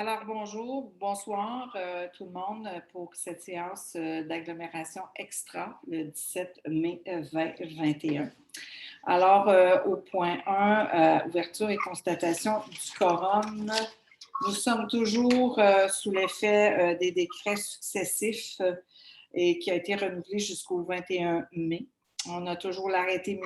Alors, bonjour, bonsoir tout le monde pour cette séance d'agglomération extra le 17 mai 2021. Alors, au point 1, ouverture et constatation du quorum, nous sommes toujours sous l'effet des décrets successifs et qui a été renouvelé jusqu'au 21 mai. On a toujours l'arrêté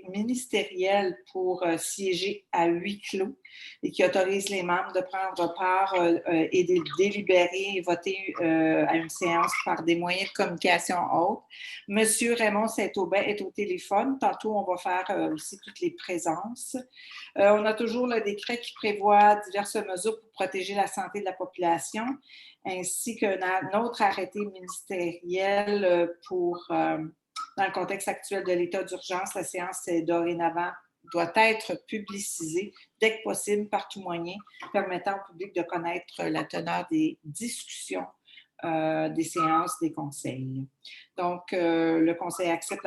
ministériel pour siéger à huis clos et qui autorise les membres de prendre part et de délibérer et voter à une séance par des moyens de communication autres. Monsieur Raymond Saint-Aubin est au téléphone. Tantôt, on va faire aussi toutes les présences. On a toujours le décret qui prévoit diverses mesures pour protéger la santé de la population, ainsi qu'un autre arrêté ministériel pour... dans le contexte actuel de l'état d'urgence, la séance dorénavant doit être publicisée dès que possible par tout moyen, permettant au public de connaître la teneur des discussions des séances des conseils. Donc, le conseil accepte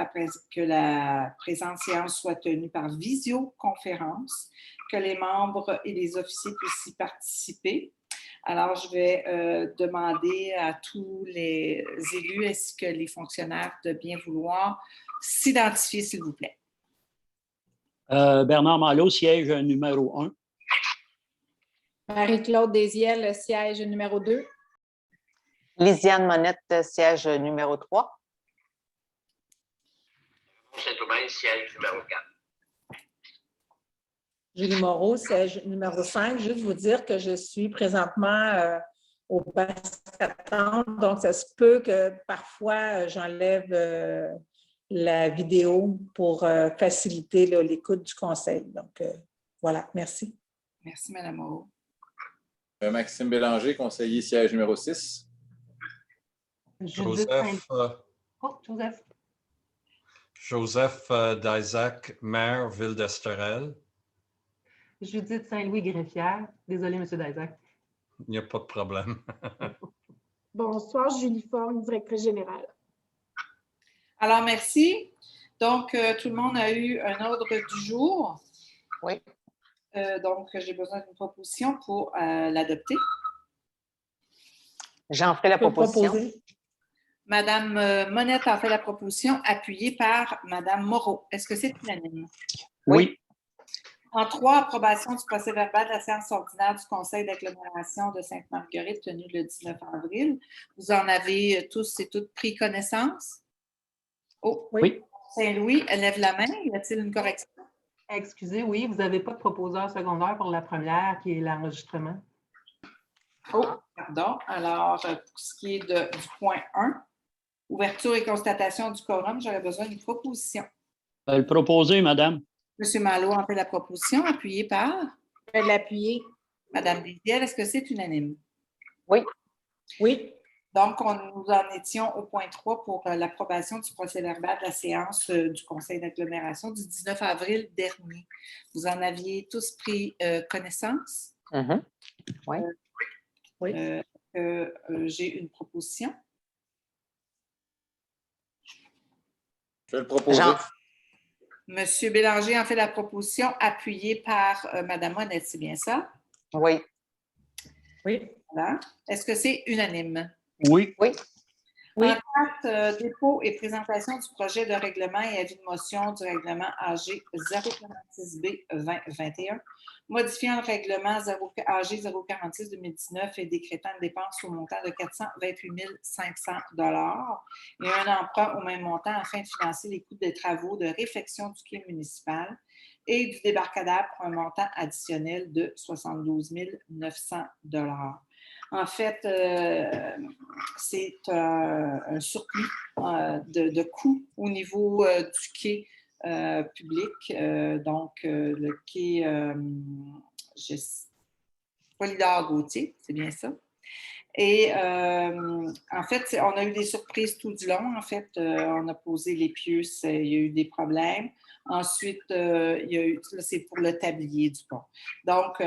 que la présente séance soit tenue par visioconférence, que les membres et les officiers puissent y participer. Alors, je vais demander à tous les élus ainsi que les fonctionnaires de bien vouloir s'identifier, s'il vous plaît. Bernard Malo, siège numéro 1. Marie-Claude Desiel, siège numéro 2. Lisiane Monette, siège numéro 3. Saint-Aubin, siège numéro 4. Julie Moreau, siège numéro 5. Juste vous dire que je suis présentement au Pascatan, donc ça se peut que parfois j'enlève la vidéo pour faciliter l'écoute du conseil. Donc, voilà, merci. Merci, Mme Moreau. Maxime Bélanger, conseiller siège numéro 6. Joseph Daisac, maire, Ville d'Esterel. Judith Saint-Louis greffière. Désolée, M. Daisac. Il n'y a pas de problème. Bonsoir, Julie Forme, directrice générale. Alors, merci. Donc, tout le monde a eu un ordre du jour. Oui. Donc, j'ai besoin d'une proposition pour l'adopter. J'en ferai la proposition. Madame Monette en fait la proposition, appuyée par Madame Moreau. Est-ce que c'est unanime? Oui. En 3, approbation du procès-verbal de la séance ordinaire du Conseil d'agglomération de Sainte-Marguerite tenue le 19 avril. Vous en avez tous et toutes pris connaissance? Oh, oui. Saint-Louis, lève la main. Y a-t-il une correction? Excusez, oui, vous n'avez pas de proposeur secondaire pour la première, qui est l'enregistrement. Oh, pardon. Alors, pour ce qui est du point 1, ouverture et constatation du quorum, j'aurais besoin d'une proposition. Le proposer, madame. M. Malo en fait la proposition, appuyée par? Je vais l'appuyer. Madame Desiel, est-ce que c'est unanime? Oui. Oui. Donc, nous en étions au point 3 pour l'approbation du procès-verbal de la séance du Conseil d'agglomération du 19 avril dernier. Vous en aviez tous pris connaissance? Mm-hmm. Oui. Oui. J'ai une proposition. Je vais le proposer. Monsieur Bélanger en fait la proposition, appuyée par Mme Monette, c'est bien ça? Oui. Oui. Voilà. Est-ce que c'est unanime? Oui. Oui. Oui. En 4, dépôt et présentation du projet de règlement et avis de motion du règlement AG 046B 2021, modifiant le règlement AG 046-2019 et décrétant une dépense au montant de 428 500 $ et un emprunt au même montant afin de financer les coûts des travaux de réfection du quai municipal et du débarcadère pour un montant additionnel de 72 900 $. En fait, c'est un surplus de coûts au niveau du quai public. Donc, le quai Polydore-Gauthier, c'est bien ça. Et en fait, on a eu des surprises tout du long. En fait, on a posé les pieux, il y a eu des problèmes. Ensuite, il y a eu, là, c'est pour le tablier du pont. Donc,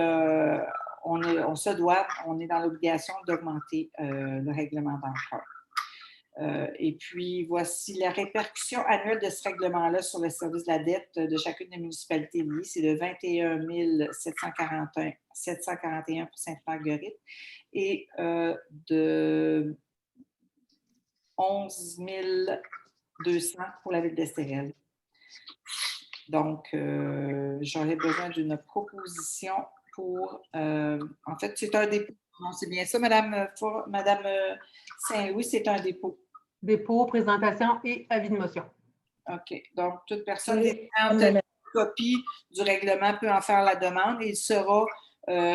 on est dans l'obligation d'augmenter le règlement d'emprunt. Et puis, voici la répercussion annuelle de ce règlement-là sur le service de la dette de chacune des municipalités liées. C'est de 21 741 pour Sainte-Marguerite et de 11 200 pour la ville d'Estérel. Donc, j'aurais besoin d'une proposition pour... en fait, c'est un dépôt. Non, c'est bien ça, Madame Saint-Louis, c'est un dépôt. Dépôt, présentation et avis de motion. OK. Donc, toute personne Oui. ayant une copie du règlement peut en faire la demande et il sera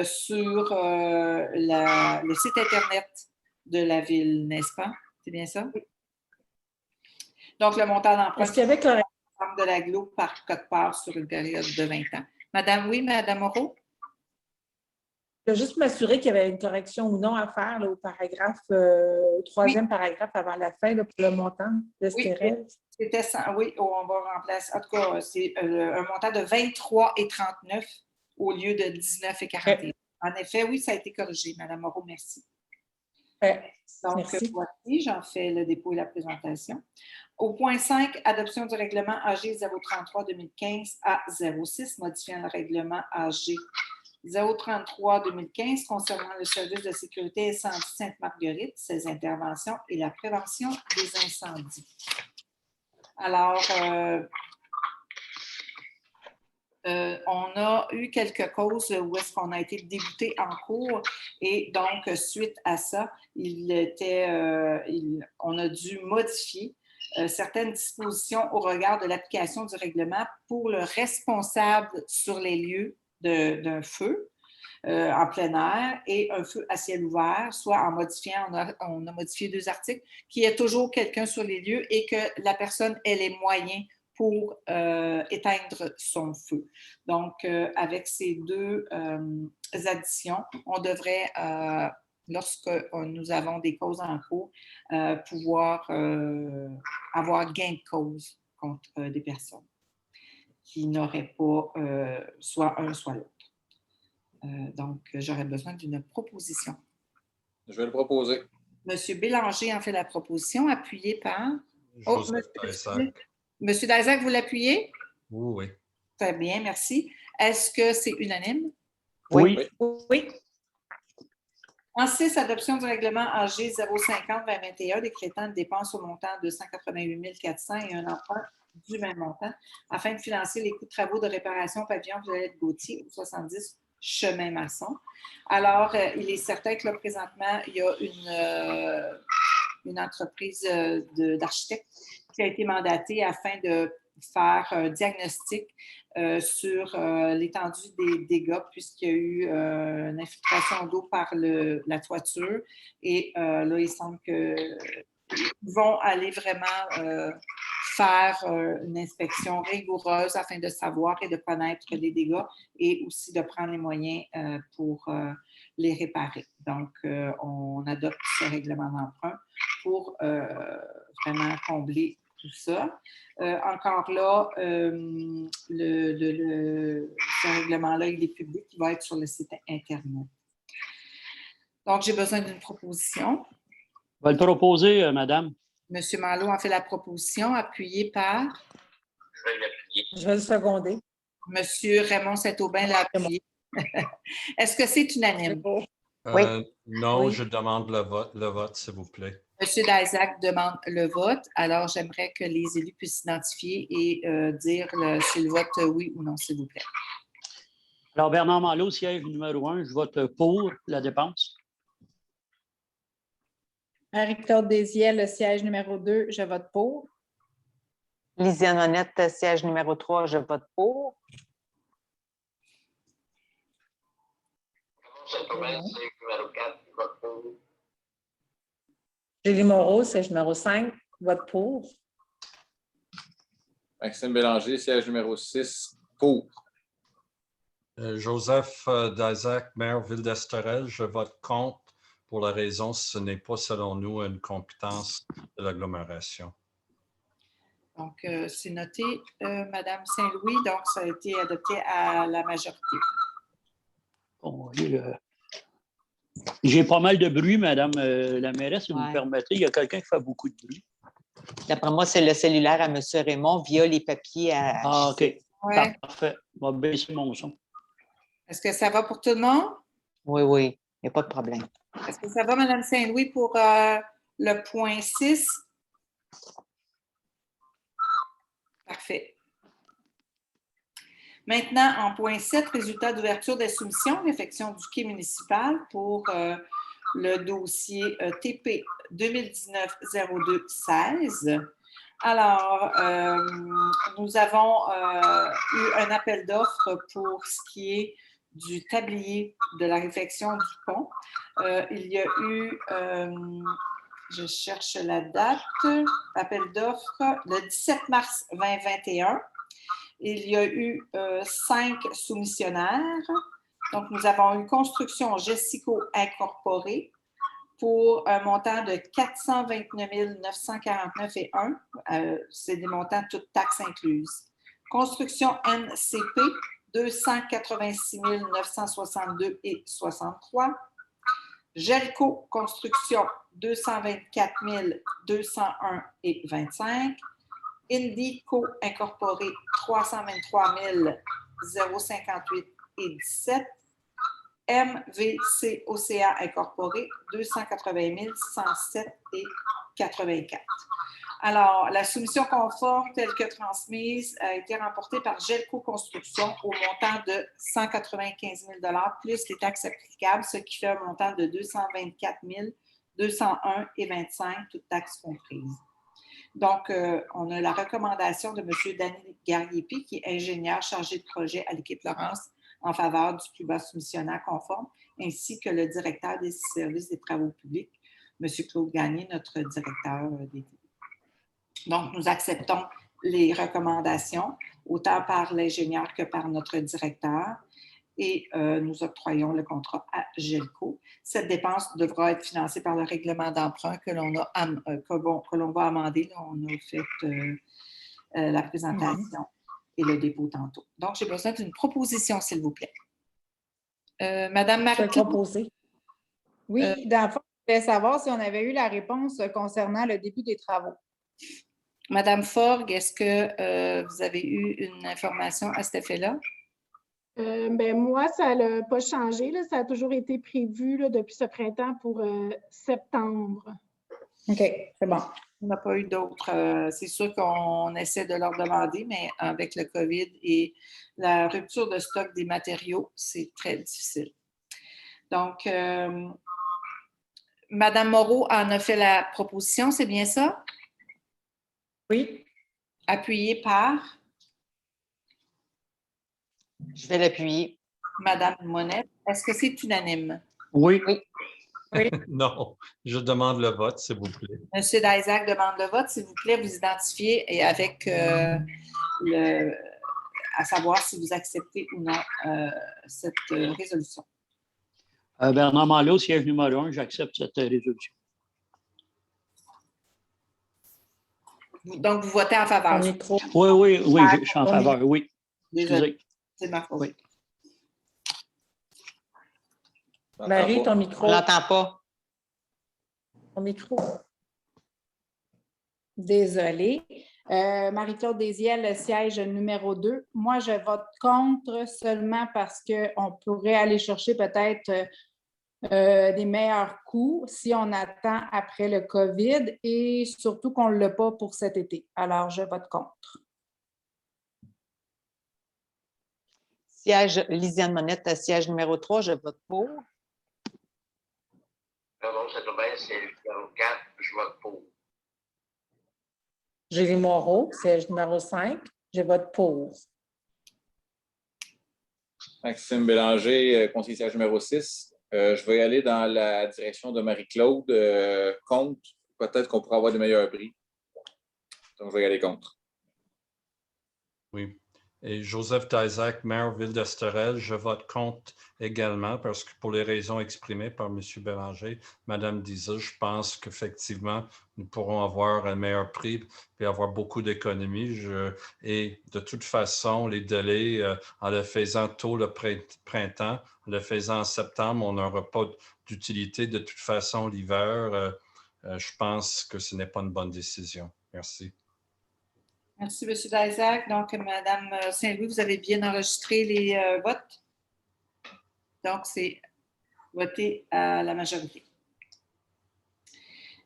sur le site Internet de la ville, n'est-ce pas? C'est bien ça? Oui. Donc, le montant d'emprunt Est-ce qu'il y avait correct? de l'aglo par code-part sur une période de 20 ans. Madame, oui, Madame Moreau? Je veux juste m'assurer qu'il y avait une correction ou non à faire là, au paragraphe, troisième paragraphe avant la fin là, pour le montant d'Estérel. C'était ça. Oui, on va remplacer. En tout cas, c'est un montant de 23,39 au lieu de 19,41. En effet, oui, ça a été corrigé, Madame Moreau, merci. Donc, Merci. voici, j'en fais le dépôt et la présentation. Au point 5, adoption du règlement AG 033-2015 à 06, modifiant le règlement AG 033-2015 concernant le service de sécurité incendie Sainte-Marguerite, ses interventions et la prévention des incendies. Alors, on a eu quelques causes où est-ce qu'on a été débouté en cours et donc, suite à ça, on a dû modifier certaines dispositions au regard de l'application du règlement pour le responsable sur les lieux d'un feu en plein air et un feu à ciel ouvert, soit en modifiant, on a modifié 2 articles, qu'il y ait toujours quelqu'un sur les lieux et que la personne ait les moyens pour éteindre son feu. Donc, avec ces 2 additions, on devrait, lorsque nous avons des causes en cours, pouvoir avoir gain de cause contre des personnes qui n'auraient pas soit un, soit l'autre. Donc, j'aurais besoin d'une proposition. Je vais le proposer. Monsieur Bélanger en fait la proposition, appuyée par... Joseph Daisac. Monsieur Daisac, vous l'appuyez? Oui, oui. Très bien, merci. Est-ce que c'est unanime? Oui. Oui. En 6, adoption du règlement AG 050-2021 décrétant une dépense au montant de 188 400 et un emprunt du même montant afin de financer les coûts de travaux de réparation pavillon Violette-Gauthier au 70 Chemin Masson. Alors, il est certain que là, présentement, il y a une entreprise d'architectes qui a été mandatée afin de faire un diagnostic sur l'étendue des dégâts puisqu'il y a eu une infiltration d'eau par la toiture et là, il semble qu'ils vont aller vraiment faire une inspection rigoureuse afin de savoir et de connaître les dégâts et aussi de prendre les moyens pour les réparer. Donc, on adopte ce règlement d'emprunt pour vraiment combler tout ça. Encore là, ce règlement-là, il est public, il va être sur le site Internet. Donc, j'ai besoin d'une proposition. Je vais le proposer, Madame. Monsieur Malo en fait la proposition, appuyée par... Je vais l'appuyer. Je vais le seconder. Monsieur Raymond Saint-Aubin l'a appuyé. Est-ce que c'est unanime? Oui. Non, Oui. je demande le vote, s'il vous plaît. Monsieur Daisac demande le vote. Alors, j'aimerais que les élus puissent s'identifier et dire si le vote oui ou non, s'il vous plaît. Alors, Bernard Malo, siège numéro 1, je vote pour la dépense. Marie-Claude Désiel, le siège numéro 2, je vote pour. Lisiane Honnête, siège numéro 3, je vote pour. Saint-Aubin, siège numéro 4, je vote pour. Julie Moreau, siège numéro 5, vote pour. Maxime Bélanger, siège numéro 6, pour. Joseph Daisac, maire Ville d'Estérel, je vote contre pour la raison que ce n'est pas, selon nous, une compétence de l'agglomération. Donc, c'est noté, Madame Saint-Louis. Donc, ça a été adopté à la majorité. Bon, J'ai pas mal de bruit, Madame la mairesse, si vous me Ouais. permettez. Il y a quelqu'un qui fait beaucoup de bruit. D'après moi, c'est le cellulaire à M. Raymond via les papiers à Ah, OK. Ouais. Parfait. On va baisser mon son. Est-ce que ça va pour tout le monde? Oui, oui, il n'y a pas de problème. Est-ce que ça va, Mme Saint-Louis, pour le point 6? Parfait. Maintenant, en point 7, résultat d'ouverture des soumissions, l'effection du quai municipal pour le dossier TP 2019-02-16. Alors, nous avons eu un appel d'offres pour ce qui est du tablier de la réfection du pont. Il y a eu, je cherche la date, appel d'offres le 17 mars 2021. Il y a eu 5 soumissionnaires. Donc, nous avons eu Construction Jessico Incorporée pour un montant de 429 949,1 $. C'est des montants toutes taxes incluses. Construction NCP, 286 962,63 $. Gelco Construction, 224 201,25 $. Indico Incorporé, 323 058,17 $. MVC OCA Incorporé, 280 107,84 $. Alors, la soumission conforme telle que transmise a été remportée par Gelco Construction au montant de 195 000 $ plus les taxes applicables, ce qui fait un montant de 224 201,25 $, toutes taxes comprises. Donc, on a la recommandation de M. Daniel Gariepi, qui est ingénieur chargé de projet à l'équipe Laurence en faveur du plus bas soumissionnaire conforme, ainsi que le directeur des services des travaux publics, M. Claude Gagné, notre directeur des TP. Donc, nous acceptons les recommandations, autant par l'ingénieur que par notre directeur, et nous octroyons le contrat à Gelco. Cette dépense devra être financée par le règlement d'emprunt que l'on va amender. Là, on a fait la présentation et le dépôt tantôt. Donc, j'ai besoin d'une proposition, s'il vous plaît. Madame Je vais Marie-Claude. proposer. Oui, dans le fond, je voulais savoir si on avait eu la réponse concernant le début des travaux. Madame Forgue, est-ce que vous avez eu une information à cet effet-là? Ben moi, ça n'a pas changé. Là. Ça a toujours été prévu là, depuis ce printemps pour septembre. OK, c'est bon. On n'a pas eu d'autres. C'est sûr qu'on essaie de leur demander, mais avec le COVID et la rupture de stock des matériaux, c'est très difficile. Donc, Madame Moreau en a fait la proposition, c'est bien ça? Oui. Appuyé par Je vais l'appuyer. Madame Monette. Est-ce que c'est unanime? Oui. Oui. Non, je demande le vote, s'il vous plaît. Monsieur Daisac demande le vote. S'il vous plaît, vous identifiez et avec à savoir si vous acceptez ou non cette résolution. Bernard Malo, siège numéro 1, j'accepte cette résolution. Donc, vous votez en faveur. Oui, je suis en faveur, oui. Désolée, c'est ma faute. Oui. Marie, ton micro. On ne l'entend pas. Ton micro. Désolée. Marie-Claude Désiel, siège numéro 2. Moi, je vote contre seulement parce qu'on pourrait aller chercher peut-être des meilleurs coûts si on attend après le COVID et surtout qu'on ne l'a pas pour cet été. Alors, je vote contre. Siège Lisiane Monette, siège numéro 3, je vote pour. Non, ça doit bien, c'est le numéro 4, je vote pour. Julie Moreau, siège numéro 5, je vote pour. Maxime Bélanger, conseiller siège numéro 6. Je vais y aller dans la direction de Marie-Claude. Contre, peut-être qu'on pourra avoir des meilleurs prix. Donc, je vais y aller contre. Oui. Et Joseph Daisac, maire Ville d'Esterel, je vote contre également parce que pour les raisons exprimées par M. Bélanger, Mme Disa, je pense qu'effectivement, nous pourrons avoir un meilleur prix et avoir beaucoup d'économies. Et de toute façon, les délais, en le faisant tôt le printemps, en le faisant en septembre, on n'aura pas d'utilité. De toute façon, l'hiver, je pense que ce n'est pas une bonne décision. Merci. Merci, M. Daisac. Donc, Mme Saint-Louis, vous avez bien enregistré les votes. Donc, c'est voté à la majorité.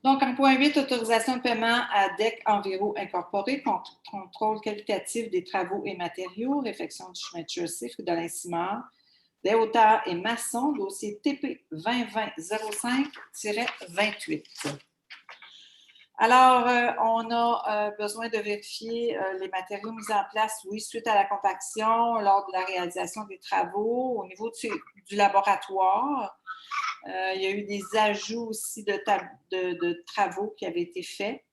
Donc, en point 8, autorisation de paiement à DEC Enviro Incorporé, contrôle qualitatif des travaux et matériaux, réfection du chemin de chaussée, Fridolin Simard, des hauteurs et maçons, dossier TP 2020-05-28. Alors, on a besoin de vérifier les matériaux mis en place, oui, suite à la compaction, lors de la réalisation des travaux, au niveau du laboratoire. Il y a eu des ajouts aussi de travaux qui avaient été faits.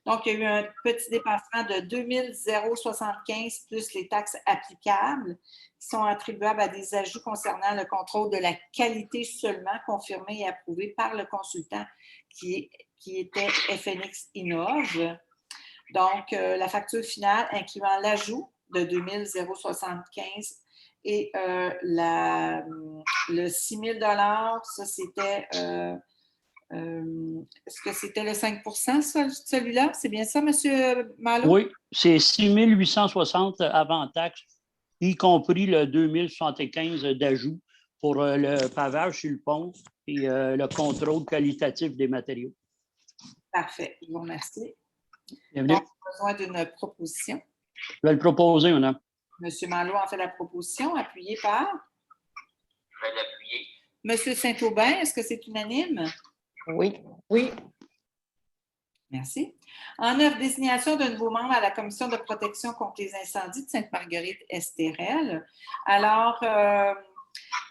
Donc, il y a eu un petit dépassement de 2075 plus les taxes applicables qui sont attribuables à des ajouts concernant le contrôle de la qualité seulement confirmé et approuvé par le consultant qui était FNX Innov. Donc, la facture finale incluant l'ajout de 2075 et le 6 000 $, ça c'était... est-ce que c'était le 5 celui-là? C'est bien ça, M. Malo? Oui, c'est 6 860 avant taxe, y compris le 2075 d'ajout pour le pavage sur le pont et le contrôle qualitatif des matériaux. Parfait. Je vous remercie. Bienvenue. Donc, on a besoin d'une proposition. Je vais le proposer, madame. M. Malo en fait la proposition, appuyée par? Je vais l'appuyer. M. Saint-Aubin, est-ce que c'est unanime? Oui. Oui. Merci. En œuvre, désignation d'un nouveau membre à la Commission de protection contre les incendies de Sainte-Marguerite-Estérel. Alors,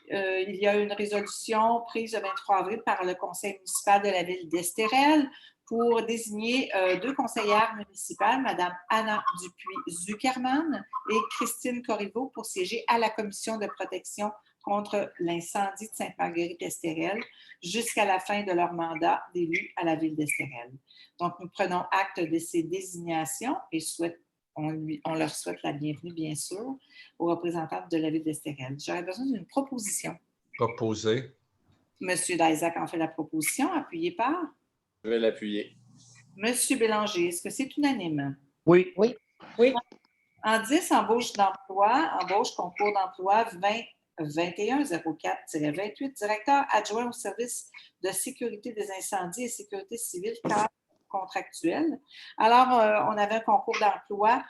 il y a une résolution prise le 23 avril par le Conseil municipal de la ville d'Estérel pour désigner deux conseillères municipales, Mme Anna Dupuis-Zuckerman et Christine Corriveau, pour siéger à la Commission de protection contre l'incendie de Sainte-Marguerite-Estérel jusqu'à la fin de leur mandat d'élu à la ville d'Estérel. Donc, nous prenons acte de ces désignations et on leur souhaite la bienvenue, bien sûr, aux représentants de la ville d'Estérel. J'aurais besoin d'une proposition. Proposé. M. Daisac en fait la proposition, appuyée par? Je vais l'appuyer. M. Bélanger, est-ce que c'est unanime? Oui. Oui. Oui. En 10, embauche concours d'emploi 2021-04-28, directeur adjoint au service de sécurité des incendies et sécurité civile, cadre contractuel. Alors, on avait un concours d'emploi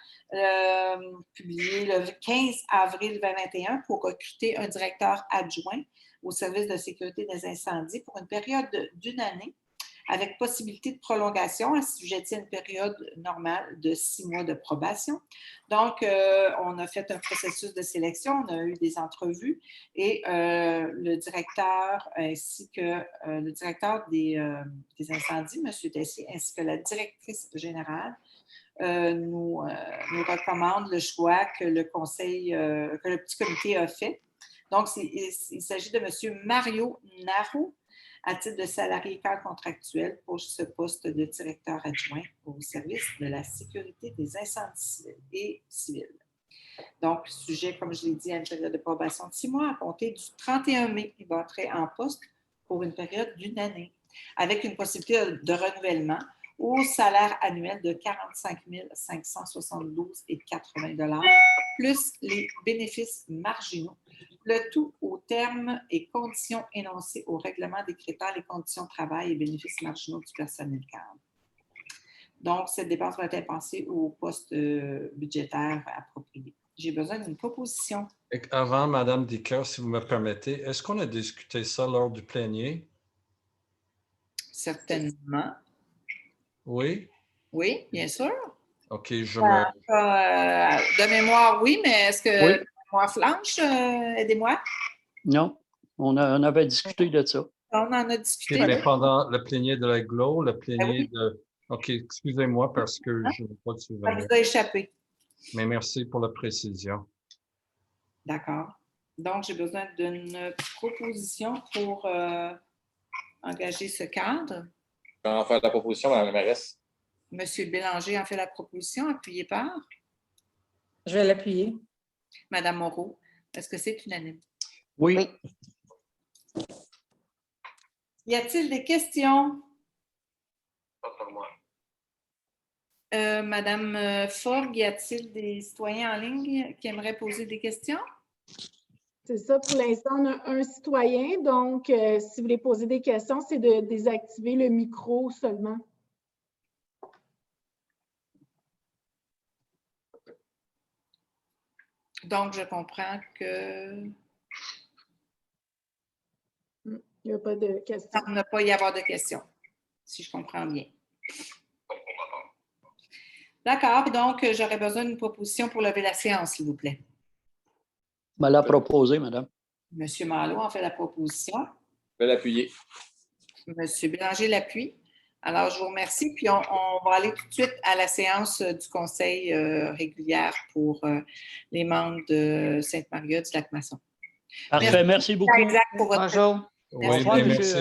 publié le 15 avril 2021 pour recruter un directeur adjoint au service de sécurité des incendies pour une période d'une année, avec possibilité de prolongation assujettie à une période normale de 6 mois de probation. Donc, on a fait un processus de sélection, on a eu des entrevues et le directeur ainsi que le directeur des incendies, M. Tessier, ainsi que la directrice générale nous recommandent le choix que le petit comité a fait. Donc, il s'agit de M. Mario Naro, à titre de salarié cadre contractuel pour ce poste de directeur adjoint au service de la sécurité des incendies et civils. Donc, sujet, comme je l'ai dit, à une période de probation de 6 mois à compter du 31 mai. Il va entrer en poste pour une période d'une année, avec une possibilité de renouvellement au salaire annuel de 45 572,80 $, plus les bénéfices marginaux, le tout au terme et conditions énoncées au règlement décrétant les conditions de travail et bénéfices marginaux du personnel cadre. Donc, cette dépense va être pensée au poste budgétaire approprié. J'ai besoin d'une proposition. Avant, Mme Dicker, si vous me permettez, est-ce qu'on a discuté ça lors du plénier? Certainement. Oui? Oui, bien sûr. OK, de mémoire, oui, mais est-ce que Oui. de mémoire flanche, aidez-moi? Non, on avait discuté de ça. On en a discuté. Mais pendant le plénier de la GLO, le plénier oui. de... OK, excusez-moi parce que je n'ai pas de Ça souvenir. vous a échappé. Mais merci pour la précision. D'accord. Donc, j'ai besoin d'une proposition pour engager ce cadre. Je vais en faire la proposition, Mme la mairesse. Monsieur Bélanger en fait la proposition, appuyée par Je vais l'appuyer. Mme Moreau. Est-ce que c'est unanime? Oui. Oui. Y a-t-il des questions? Pas pour moi. Madame Forgue, y a-t-il des citoyens en ligne qui aimeraient poser des questions? C'est ça, pour l'instant, on a un citoyen. Donc, si vous voulez poser des questions, c'est de désactiver le micro seulement. Donc, je comprends que Il n'y a pas de questions. il ne va pas y avoir de questions, si je comprends bien. D'accord. Donc, j'aurais besoin d'une proposition pour lever la séance, s'il vous plaît. Me l'a proposé, madame. Monsieur Malo en fait la proposition. Je vais l'appuyer. Monsieur Bélanger l'appuie. Alors, je vous remercie. Puis, on va aller tout de suite à la séance du conseil régulière pour les membres de Sainte-Maria du Lac-Masson. Parfait, merci beaucoup. Exact pour votre Bonjour. Oui, Au revoir, bien, monsieur. merci.